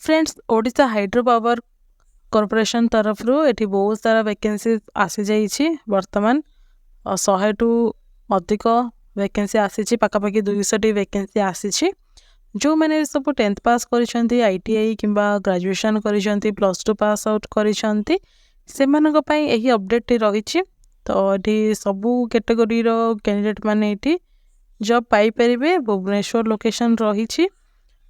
Friends Odisha hydro power corporation तरफ एठी बहुत सारा वैकेंसी आसी जाइछि वर्तमान 100 टू अधिक वैकेंसी आसी पाखापाखि 200 टी वैकेंसी आसी जो मैंने सब 10th पास करिसेंती आईटीआई किंबा ग्रेजुएशन करिसेंती +2 पास आउट करिसेंती सेमानक पई एही अपडेट टी रहिछि। तो एठी सबु कैटेगरी रो कैंडिडेट माने एठी जॉब पाई परिबे। भुवनेश्वर लोकेशन रहिछि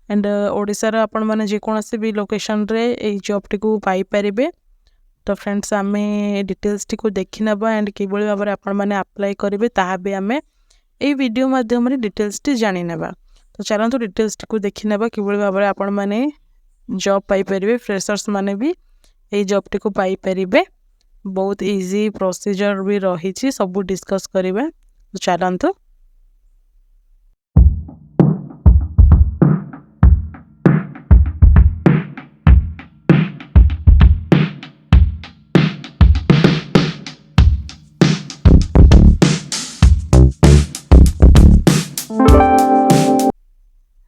एंड ओडिशा रा आपण माने जे कोनोसी भी लोकेशन रे एही जॉब टी को पाई परिबे। तो फ्रेंड्स आमे डिटेल्स टी को देखि नबा एंड किबोली भाबरे आपण माने अप्लाई करिवे ताहा बे आमे एही वीडियो माध्यम रे डिटेल्स टी जानि नबा। तो चलंतु डिटेल्स टी को देखि नबा किबोली भाबरे आपण माने जॉब पाई परिबे। फ्रेशर्स माने भी एही जॉब टी को पाई परिबे। बहुत इजी प्रोसीजर भी रहिछि सब डिस्कस करिवे। तो चलंतु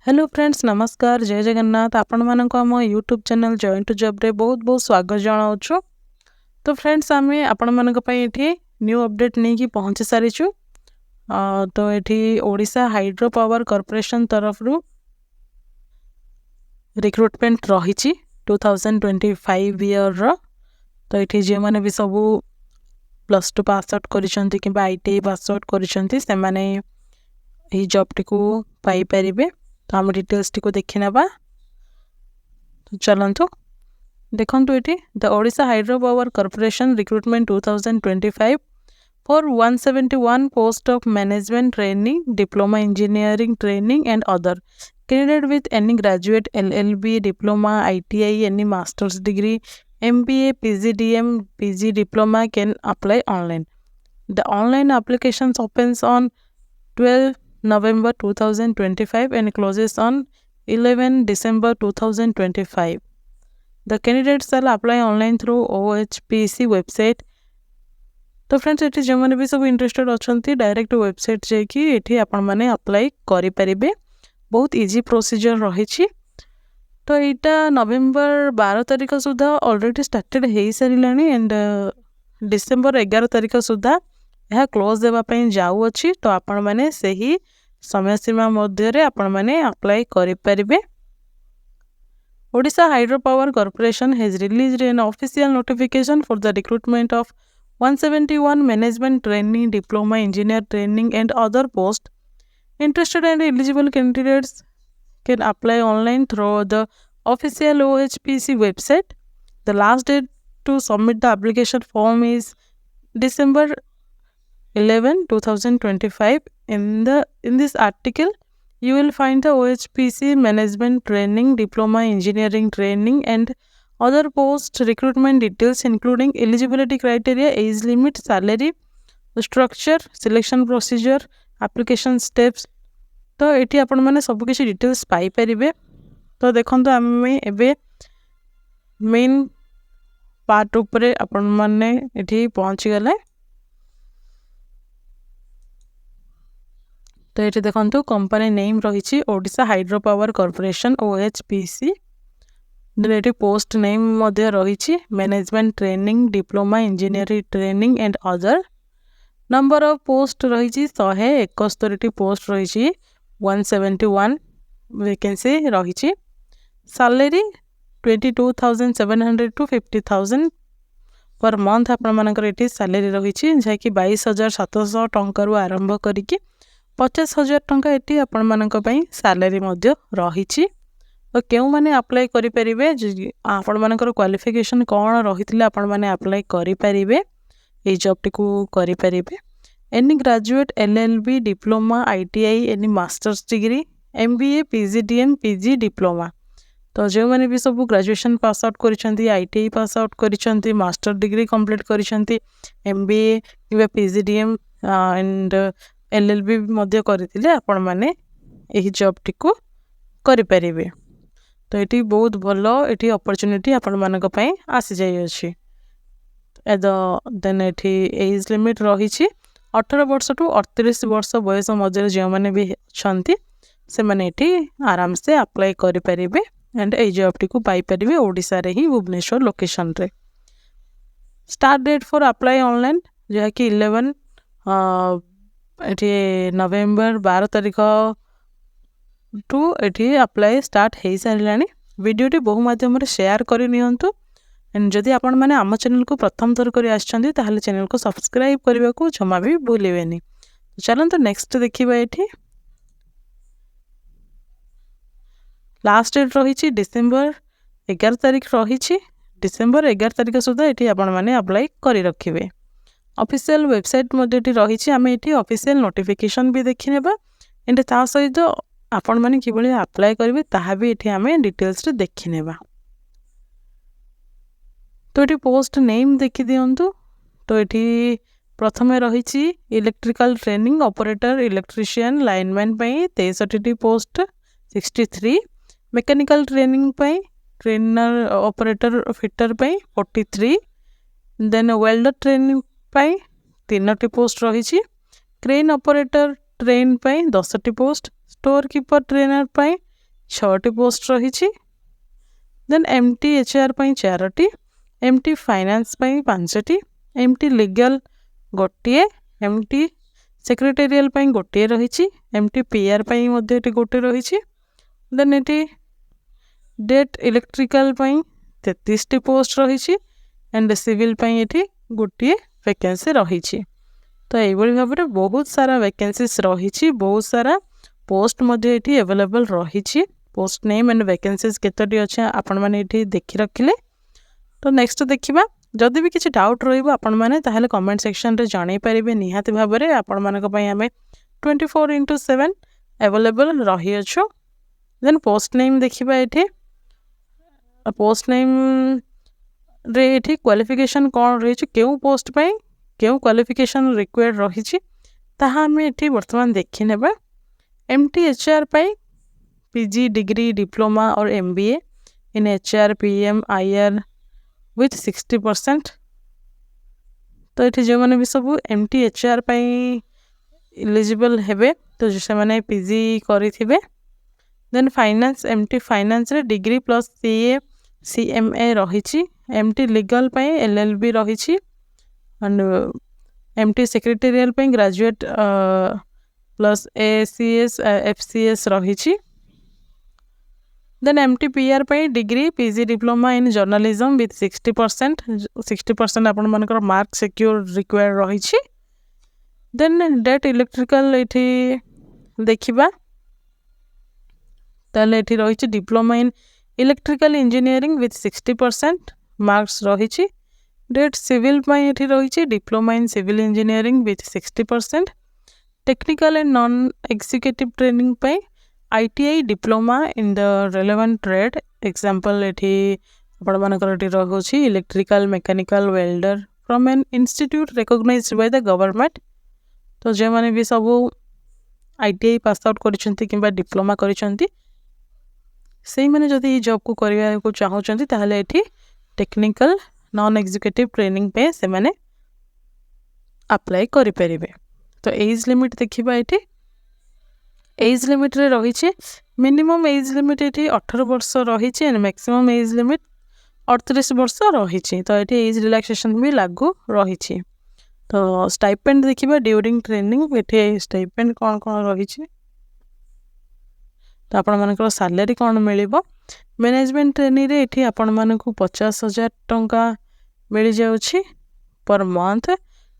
हेलो फ्रेंड्स नमस्कार जय जगन्नाथ आपण मानक आम यूट्यूब चैनल जॉइन टू जॉब रे बहुत बहुत स्वागत जनाऊँ। तो फ्रेंड्स आमे आपण मानक पई एठी न्यू अपडेट नहीं कि पहुंची सारिछु। तो एठी ओडिशा हाइड्रो पावर कॉर्पोरेशन तरफ रिक्रुटमेंट रहिछि 2025 ईयर रो। तो एठी जे माने भी सब +2 पास आउट करिसेंती किबा आईटीआई पास आउट करिसेंती से माने एही जॉब टी को पाई परिबे। तो हम डिटेल्स टी को देखि नबा। तो चलंतु देखंतु एठी the Odisha hydro power corporation recruitment 2025 for 171 post of management training diploma engineering training and other candidate with any graduate LLB diploma ITI any masters degree MBA PGDM PG diploma can apply online. The online applications opens on 12 November 2025 and closes on 11 December 2025. The candidates shall apply online through OHPC website. तो friends एठी जे माने भी सब interested अछंती direct website जे कि एठी आपण माने apply करि परिबे। बहुत इजी प्रोसीजर रहिछि। तो एटा नवेम्बर 12 तारिख सुधा ऑलरेडी स्टार्टेड हेई सारिलानी एंड डिसेंबर 11 तारिख सुधा यह क्लोज देवा पई जाउ अछि। तो आपण माने सही समय सीमा मध्य रे आपण माने अप्लाई करि परिबे। Odisha Hydro Power Corporation has released an official notification for the recruitment of 171 management training, diploma engineer training and other posts. Interested and eligible candidates can apply online through the official OHPC website. The last date to submit the application form is December 11, 2025. In this article, you will find the OHPC management training, diploma engineering training and other post recruitment details including eligibility criteria, age limit, salary, structure, selection procedure, application steps. तो एठी आपण माने सब किछि details पाई परिबे। तो देखंतु आमे एबे मेन पार्ट ऊपर आपण माने एठी पहुंची गले। तो ये देखो कंपनी नेम रही Odisha hydro power corporation OHPC। ये पोस्ट नेम रही management training diploma engineering training and other. Number of post रही 171 पोस्ट रही 171 वैकेंसी रही। सैलरी 22,700 to 50,000 पर मंथ आपंकर सैलरी रही जहाँकि 22,700 टंका आरंभ करिकी 50,000 टंका एटी आपण मानक पई सैलरी मध्य रहिछि। तो केउ माने अप्लाई करि परिबे आपण मानकर क्वालिफिकेशन कोन रहितले आपण माने अप्लाई करि परिबे ए जॉब टी को करि परिबे। Any graduate LLB diploma ITI any masters degree MBA PGDM PG diploma. तो जो माने भी सब ग्रेजुएशन पास आउट करिसेंती ITI पास आउट करिसेंती मास्टर डिग्री कंप्लीट करिसेंती MBA किबा PGDM एंड LLB मध्य करथिले आपण माने एही जॉब टी को करि परिबे। तो एटी बहुत भलो एटी अपॉर्चुनिटी आपण मानक पई आसी जाय अछि। देन एटी एज लिमिट रही 18 वर्ष टू 38 वर्ष बयस मध्य जे माने भी छंती से माने एटी आराम से अप्लाई करि परिबे। एंड ए जॉब को पाइपर ओडिशा रे ही भुवनेश्वर लोकेशन रे। Start date for apply online जहाँकि 11 ये नवेम्बर 12 तारिख टू ये अप्लाई स्टार्ट हो सारा। वीडियोटी बहु माध्यम शेयर करनी एंड जदि आपण मैंने आम चैनल को प्रथम थर कर चैनल को सब्सक्राइब करने को जमा भी भूलें। चलते नेक्स्ट देखा ये लास्ट डेट रही डिसेम्बर 11 तारिख रही डिसेम्बर 11 तारिख सुधा ये आपण मैंने अप्लाई कर रखिए। ऑफिशियल वेबसाइट रही आम ये ऑफिशियल नोटिफिकेशन भी देखने एंड ता सहित आपण मैंने किभली अप्लाई करेंगे ताहा भी ये आम डिटेल्स देखने। तो ये पोस्ट नेम देखी दिंतु। तो ये प्रथम रही electrical training operator electrician lineman 63 post 63, mechanical training trainer operator fitter 43, then welder training 3टी पोस्ट रही, क्रेन ऑपरेटर ट्रेन 10टी पोस्ट, स्टोर कीपर ट्रेनर 6टी पोस्ट रही, देन एमटी एचआर 4टी, एमटी फाइनेंस 5टी, एमटी लीगल गोटे, एमटी सेक्रेटेरियल गोटे रही, एमटी पीआर गोटे रही, देन ये डेट इलेक्ट्रिकल 33टी पोस्ट रही एंड सिविल ये गोटे वैकेंसी रही। तो यही भाव में बहुत सारा वैकेंसीज रही, बहुत सारा पोस्ट ये अवेलेबल रही। पोस्ट नेम एंड वैकेंसीज केतोटी अच्छे आपण मैंने ये देखी रखिले। तो नेक्स्ट देखा जदि भी किसी डाउट रही मैंने ताहले कमेंट सेक्शन रे जाने पारे निहाती भाव में आपण मानक आम 24/7 अवेलेबल रही अच्छु। देन पोस्ट नेम देखा ये पोस्ट नेम रे ये क्वालिफिकेशन कौन रही क्यों पोस्ट क्यों क्वालिफिकेशन रिक्वायर्ड रही ताहा आम ये बर्तमान देखी नेबा। MT HR PG degree diploma और MBA in HR PM IR with 60%। तो ये जो मैंने भी सब एमटी एचआर इलिजिबल हेबे तो से मैंने पीजी करी थिबे। देन फाइनेंस एमटी फाइनेंस रे डिग्री प्लस सीए सीएमए रही, एमटी लीगल एलएलबी रही and MT secretarial graduate plus ACS FCS रही। Then MT PR degree PG diploma in journalism with 60% आपण मानकर मार्क सिक्योर रिक्वायर्ड रही। Then DET electrical ये देखा ताले ये रही diploma in electrical engineering with 60% marks रही। डेट सिविल ये रही diploma in civil engineering with 60%, technical and non executive training ITI diploma in the relevant trade example ये आपण मानकर रही electrical mechanical welder from an institute recognised by the government. तो जो मैंने भी सब आईटीआई पास आउट करिसेंती किंबा डिप्लोमा करिसेंती से मैंने जदि जॉब को करने को चाहूँगी ताहले ये टेक्निकल नॉन एग्जीक्यूटिव ट्रेनिंग पे से मैंने अप्लाई करें। तो एज लिमिट देखा ये एज लिमिट रे रही मिनिमम एज लिमिट ये 18 वर्ष रही एंड मैक्सिमम एज लिमिट 38 वर्ष रही। तो ये एज रिलैक्सेशन भी लागू रही। तो स्टाइपेंड देखा ड्यूरिंग ट्रेनिंग ये स्टाइपेंड कौन कौन रही तो आपण मानकर सैलरी कौन मिल मैनेजमेंट ट्रेनिंग रे ये आपण मानक 50,000 टंका मिल जाउछि per month.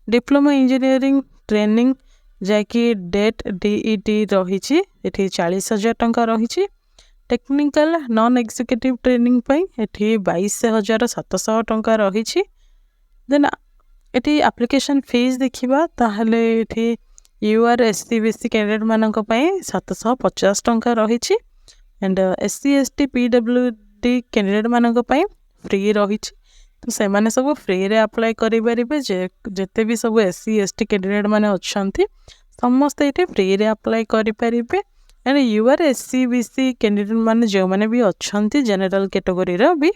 Diploma engineering training जैकि डेट डीईटी रही ये 40,000 टंका रही। टेक्निकल नॉन एग्जीक्यूटिव ट्रेनिंग ये 22,700 टंका रही। देन ये एप्लिकेशन फीस देखा ताहले ये यूआर एससी बीसी कैंडिडेट मानक 750 टंका रही and SC ST PWD candidate मानक फ्री रही। तो से माने सब फ्री रे अप्लाई करें जेते भी सब एससी एसटी कैंडिडेट माने अच्छी समस्ते ये फ्री रे अप्लाई करें and UR SC BC candidate माने जो माने भी अच्छा जेनरल कैटेगरी भी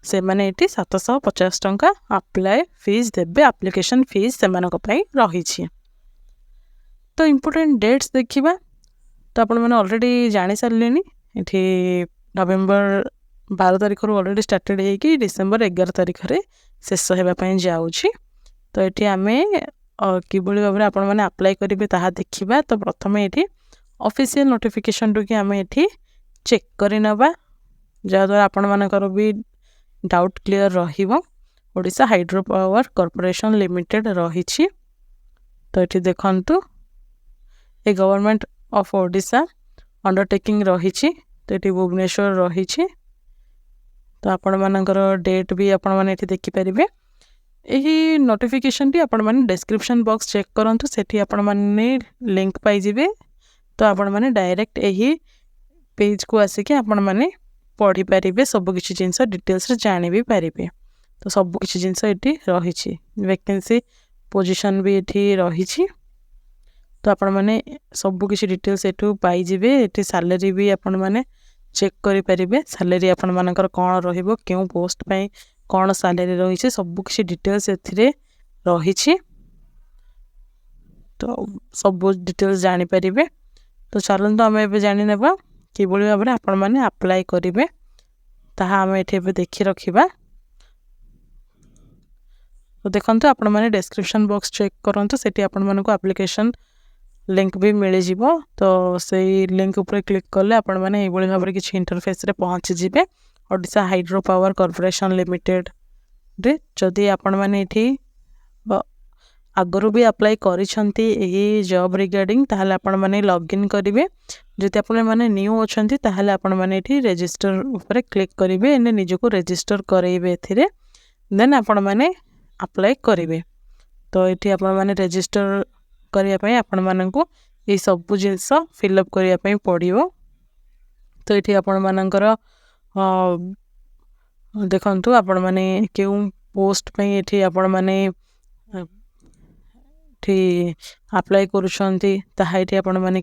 से माने ये 750 टंका अप्लाई फीस देबे एप्लिकेशन फीस से रही। तो इम्पोर्टेंट डेट्स देखा तो आपण मैंने ऑलरेडी जानी सारे ये नवेम्बर 12 ତାରିଖରୁ ଅଲରେଡ଼ି ଷ୍ଟାର୍ଟେଡ଼ ହେଇକି ଡିସେମ୍ବର 11 ତାରିଖରେ ଶେଷ ହେବା ପାଇଁ ଯାଉଛି। ତ ଏଠି ଆମେ କିଭଳି ଭାବରେ ଆପଣମାନେ ଆପ୍ଲାଏ କରିବେ ତାହା ଦେଖିବା। ତ ପ୍ରଥମେ ଏଠି ଅଫିସିଆଲ ନୋଟିଫିକେସନଟିକୁ ଆମେ ଏଠି ଚେକ୍ କରିନେବା, ଯାହାଦ୍ୱାରା ଆପଣମାନଙ୍କର ବି ଡାଉଟ୍ କ୍ଲିଅର ରହିବ। Odisha hydro power corporation limited ରହିଛି। ତ ଏଠି ଦେଖନ୍ତୁ ଏ ଗଭର୍ଣ୍ଣମେଣ୍ଟ ଅଫ୍ ଓଡ଼ିଶା ଅଣ୍ଡରଟେକିଂ ରହିଛି। ତ ଏଠି ଭୁବନେଶ୍ୱର ରହିଛି। ତ ଆପଣମାନଙ୍କର ଡେଟ୍ ବି ଆପଣମାନେ ଏଠି ଦେଖିପାରିବେ। ଏହି ନୋଟିଫିକେସନଟି ଆପଣମାନେ ଡେସ୍କ୍ରିପସନ୍ ବକ୍ସ ଚେକ୍ କରନ୍ତୁ, ସେଠି ଆପଣମାନେ ଲିଙ୍କ ପାଇଯିବେ। ତ ଆପଣମାନେ ଡାଇରେକ୍ଟ ଏହି ପେଜ୍କୁ ଆସିକି ଆପଣମାନେ ପଢ଼ିପାରିବେ, ସବୁକିଛି ଜିନିଷ ଡିଟେଲ୍ସରେ ଜାଣି ବି ପାରିବେ। ତ ସବୁକିଛି ଜିନିଷ ଏଠି ରହିଛି, ଭେକେନ୍ସି ପୋଜିସନ୍ ବି ଏଠି ରହିଛି। ତ ଆପଣମାନେ ସବୁକିଛି ଡିଟେଲ୍ସ ଏଠୁ ପାଇଯିବେ। ଏଠି ସାଲେରୀ ବି ଆପଣମାନେ ଚେକ୍ କରିପାରିବେ, ସାଲେରୀ ଆପଣମାନଙ୍କର କ'ଣ ରହିବ, କେଉଁ ପୋଷ୍ଟ ପାଇଁ କ'ଣ ସାଲେରୀ ରହିଛି, ସବୁକିଛି ଡିଟେଲ୍ସ ଏଥିରେ ରହିଛି। ତ ସବୁ ଡିଟେଲ୍ସ ଜାଣିପାରିବେ। ତ ଚାଲନ୍ତୁ ଆମେ ଏବେ ଜାଣିନେବା କିଭଳି ଭାବରେ ଆପଣମାନେ ଆପ୍ଲାଏ କରିବେ, ତାହା ଆମେ ଏଠି ଏବେ ଦେଖି ରଖିବା। ତ ଦେଖନ୍ତୁ ଆପଣମାନେ ଡେସ୍କ୍ରିପସନ୍ ବକ୍ସ ଚେକ୍ କରନ୍ତୁ, ସେଠି ଆପଣମାନଙ୍କୁ ଆପ୍ଲିକେସନ୍ ଲିଙ୍କ ବି ମିଳିଯିବ। ତ ସେଇ ଲିଙ୍କ ଉପରେ କ୍ଲିକ୍ କଲେ ଆପଣମାନେ ଏଇଭଳି ଭାବରେ କିଛି ଇଣ୍ଟରଫେସ୍ରେ ପହଞ୍ଚିଯିବେ ଓଡ଼ିଶା ହାଇଡ୍ରୋ ପାୱାର କର୍ପୋରେସନ ଲିମିଟେଡ଼ରେ। ଯଦି ଆପଣମାନେ ଏଠି ଆଗରୁ ବି ଆପ୍ଲାଏ କରିଛନ୍ତି ଏହି ଜବ୍ ରିଗାର୍ଡ଼ିଂ, ତାହେଲେ ଆପଣମାନେ ଲଗ୍ଇନ୍ କରିବେ। ଯଦି ଆପଣମାନେ ନ୍ୟୁ ଅଛନ୍ତି ତାହେଲେ ଆପଣମାନେ ଏଠି ରେଜିଷ୍ଟର ଉପରେ କ୍ଲିକ୍ କରିବେ, ଏନେ ନିଜକୁ ରେଜିଷ୍ଟର କରେଇବେ ଏଥିରେ, ଦେନ୍ ଆପଣମାନେ ଆପ୍ଲାଏ କରିବେ। ତ ଏଠି ଆପଣମାନେ ରେଜିଷ୍ଟର କରିବା ପାଇଁ ଆପଣମାନଙ୍କୁ ଏଇ ସବୁ ଜିନିଷ ଫିଲ୍ଅପ୍ କରିବା ପାଇଁ ପଡ଼ିବ। ତ ଏଠି ଆପଣମାନଙ୍କର ଦେଖନ୍ତୁ ଆପଣମାନେ କେଉଁ ପୋଷ୍ଟ ପାଇଁ ଏଠି ଆପଣମାନେ ଏଠି ଆପ୍ଲାଏ କରୁଛନ୍ତି ତାହା ଏଠି ଆପଣମାନେ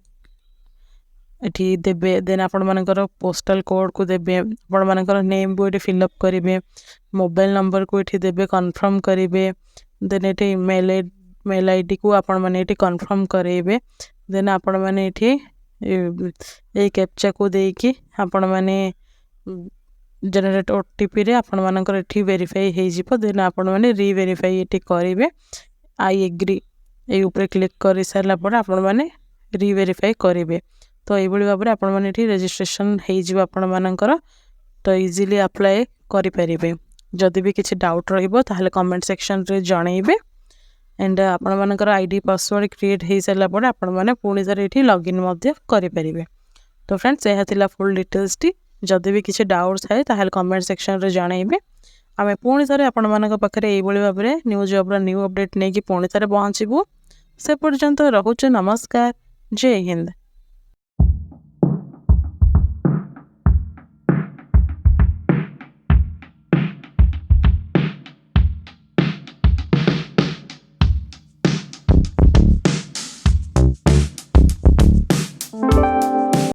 ଏଠି ଦେବେ। ଦେନ୍ ଆପଣମାନଙ୍କର ପୋଷ୍ଟାଲ କୋଡ଼କୁ ଦେବେ, ଆପଣମାନଙ୍କର ନେମ୍କୁ ଏଠି ଫିଲ୍ଅପ୍ କରିବେ, ମୋବାଇଲ ନମ୍ବରକୁ ଏଠି ଦେବେ, କନଫର୍ମ କରିବେ। ଦେନ୍ ଏଠି ମେଲ୍ ଆଇଡ଼ିକୁ ଆପଣମାନେ ଏଠି କନଫର୍ମ କରେଇବେ। ଦେନ୍ ଆପଣମାନେ ଏଠି ଏଇ କ୍ୟାପଚାକୁ ଦେଇକି ଆପଣମାନେ ଜେନେରେଟ୍ OTPରେ ଆପଣମାନଙ୍କର ଏଠି ଭେରିଫାଇ ହେଇଯିବ। ଦେନ୍ ଆପଣମାନେ ରିଭେରିଫାଇ ଏଠି କରିବେ, ଆଇ ଏଗ୍ରି ଏଇ ଉପରେ କ୍ଲିକ୍ କରିସାରିଲା ପରେ ଆପଣମାନେ ରିଭେରିଫାଇ କରିବେ। ତ ଏଇଭଳି ଭାବରେ ଆପଣମାନେ ଏଠି ରେଜିଷ୍ଟ୍ରେସନ୍ ହେଇଯିବ ଆପଣମାନଙ୍କର। ତ ଇଜିଲି ଆପ୍ଲାଏ କରିପାରିବେ। ଯଦି ବି କିଛି ଡାଉଟ୍ ରହିବ ତାହେଲେ କମେଣ୍ଟ ସେକ୍ସନରେ ଜଣେଇବେ। ଆଣ୍ଡ ଆପଣମାନଙ୍କର ଆଇଡ଼ି ପାସୱାର୍ଡ଼ କ୍ରିଏଟ୍ ହେଇସାରିଲା ପରେ ଆପଣମାନେ ପୁଣି ଥରେ ଏଠି ଲଗ୍ଇନ୍ ମଧ୍ୟ କରିପାରିବେ। ତ ଫ୍ରେଣ୍ଡସ୍, ଏହା ଥିଲା ଫୁଲ୍ ଡିଟେଲ୍ସଟି। ଯଦି ବି କିଛି ଡାଉଟ୍ ଥାଏ ତାହେଲେ କମେଣ୍ଟ ସେକ୍ସନରେ ଜଣେଇବେ। ଆମେ ପୁଣି ଥରେ ଆପଣମାନଙ୍କ ପାଖରେ ଏଇଭଳି ଭାବରେ ନ୍ୟୁ ଜବ୍ର ନ୍ୟୁ ଅପଡ଼େଟ୍ ନେଇକି ପୁଣି ଥରେ ପହଞ୍ଚିବୁ। ସେ ପର୍ଯ୍ୟନ୍ତ ରହୁଛୁ, ନମସ୍କାର, ଜୟ ହିନ୍ଦ।